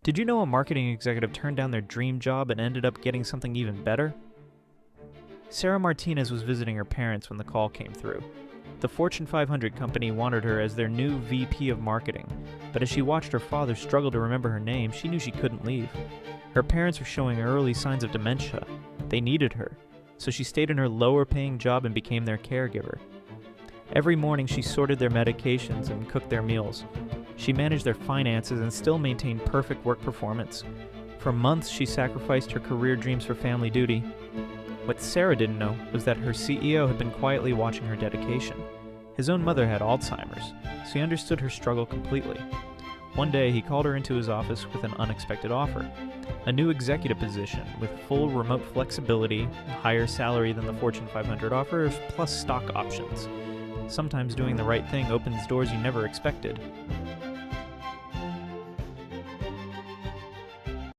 Did you know a marketing executive turned down their dream job and ended up getting something even better? Sarah Martinez was visiting her parents when the call came through. The Fortune 500 company wanted her as their new VP of marketing, but as she watched her father struggle to remember her name, she knew she couldn't leave. Her parents were showing early signs of dementia. They needed her, so she stayed in her lower-paying job and became their caregiver. Every morning she sorted their medications and cooked their meals. She managed their finances and still maintained perfect work performance. For months, she sacrificed her career dreams for family duty. What Sarah didn't know was that her CEO had been quietly watching her dedication. His own mother had Alzheimer's, so he understood her struggle completely. One day, he called her into his office with an unexpected offer. A new executive position with full remote flexibility, a higher salary than the Fortune 500 offers, plus stock options. Sometimes doing the right thing opens doors you never expected.